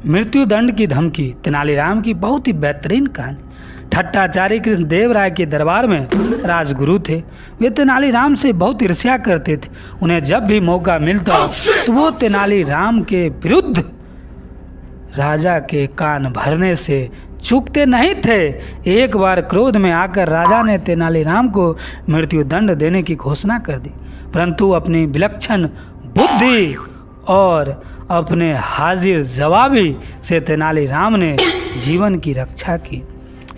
मृत्युदंड की धमकी। तेनालीराम की बहुत ही बेहतरीन कहानी। ठट्टाचार्य कृष्णदेव राय के दरबार में राजगुरु थे। वे तेनालीराम से बहुत ईर्ष्या करते थे। उन्हें जब भी मौका मिलता तो वो तेनालीराम के विरुद्ध राजा के कान भरने से चूकते नहीं थे। एक बार क्रोध में आकर राजा ने तेनालीराम को मृत्युदंड देने की घोषणा कर दी, परंतु अपनी विलक्षण बुद्धि और अपने हाजिर जवाबी से तेनालीराम ने जीवन की रक्षा की।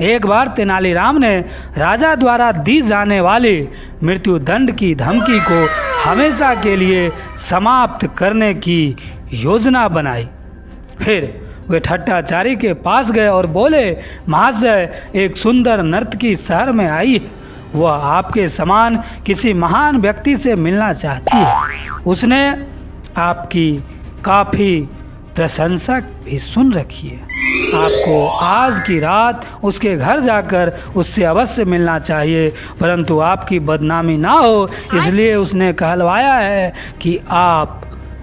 एक बार तेनालीराम ने राजा द्वारा दी जाने वाली मृत्युदंड की धमकी को हमेशा के लिए समाप्त करने की योजना बनाई। फिर वे ठट्टाचार्य के पास गए और बोले, महाशय, एक सुंदर नर्तकी शहर में आई है। वह आपके समान किसी महान व्यक्ति से मिलना चाहती है। उसने आपकी काफ़ी प्रशंसा भी सुन रखी है। आपको आज की रात उसके घर जाकर उससे अवश्य मिलना चाहिए, परंतु आपकी बदनामी ना हो इसलिए उसने कहलवाया है कि आप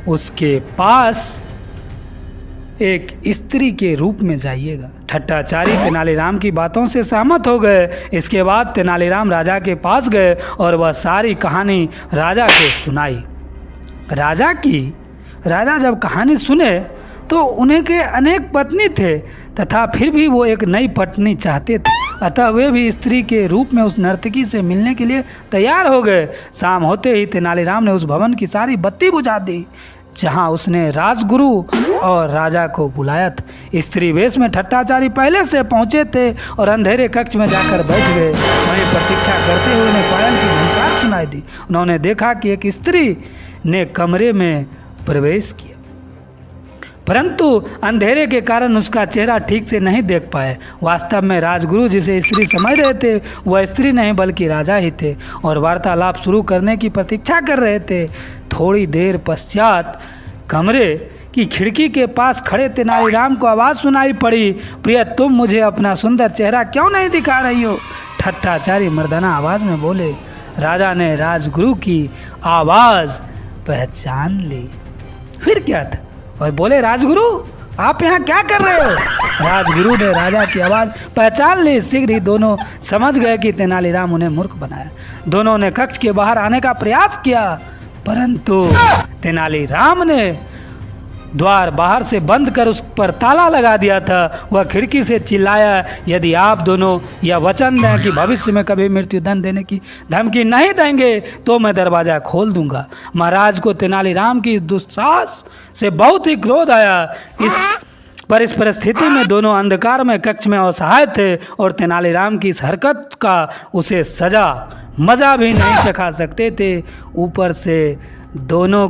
उसके पास एक स्त्री के रूप में जाइएगा। ठट्टाचार्य तेनालीराम की बातों से सहमत हो गए। इसके बाद तेनालीराम राजा के पास गए और वह सारी कहानी राजा को सुनाई। राजा जब कहानी सुने तो उन्हें के अनेक पत्नी थे तथा फिर भी वो एक नई पत्नी चाहते थे, अतः वे भी स्त्री के रूप में उस नर्तकी से मिलने के लिए तैयार हो गए। शाम होते ही तेनालीराम ने उस भवन की सारी बत्ती बुझा दी जहां उसने राजगुरु और राजा को बुलाया था। स्त्री वेश में ठट्टाचार्य पहले से पहुंचे थे और अंधेरे कक्ष में जाकर बैठ गए। वहीं प्रतीक्षा करते हुए उन्हें पायल की झनकार सुनाई दी। उन्होंने देखा कि एक स्त्री ने कमरे में प्रवेश किया, परंतु अंधेरे के कारण उसका चेहरा ठीक से नहीं देख पाए। वास्तव में राजगुरु जिसे स्त्री समझ रहे थे वह स्त्री नहीं बल्कि राजा ही थे और वार्तालाप शुरू करने की प्रतीक्षा कर रहे थे। थोड़ी देर पश्चात कमरे की खिड़की के पास खड़े तेनालीराम को आवाज़ सुनाई पड़ी, प्रिय, तुम मुझे अपना सुंदर चेहरा क्यों नहीं दिखा रही हो? ठट्टाचार्य मर्दाना आवाज़ में बोले। राजा ने राजगुरु की आवाज़ पहचान ली। फिर क्या था और बोले, राजगुरु, आप यहाँ क्या कर रहे हो? राजगुरु ने राजा की आवाज़ पहचान ली। शीघ्र ही दोनों समझ गए कि तेनालीराम उन्हें मूर्ख बनाया। दोनों ने कक्ष के बाहर आने का प्रयास किया, परंतु तेनालीराम ने द्वार बाहर से बंद कर उस पर ताला लगा दिया था। वह खिड़की से चिल्लाया, यदि आप दोनों यह वचन दें कि भविष्य में कभी मृत्युदंड देने की धमकी नहीं देंगे तो मैं दरवाज़ा खोल दूंगा। महाराज को तेनालीराम की इस दुस्साहस से बहुत ही क्रोध आया। इस परिस्थिति में दोनों अंधकार में कक्ष में असहाय थे और तेनालीराम की इस हरकत का उसे सजा मजा भी नहीं चखा सकते थे। ऊपर से दोनों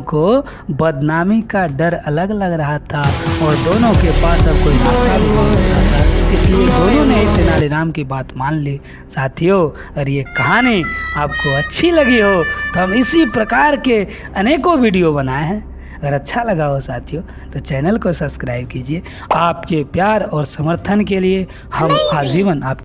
को बदनामी का डर अलग लग रहा था और दोनों के पास अब कोई रास्ता भी नहीं होता था, इसलिए दोनों ने ही तेनालीराम की बात मान ली। साथियों, अगर ये कहानी आपको अच्छी लगी हो तो हम इसी प्रकार के अनेकों वीडियो बनाए हैं। अगर अच्छा लगा हो साथियों तो चैनल को सब्सक्राइब कीजिए। आपके प्यार और समर्थन के लिए हम आजीवन आप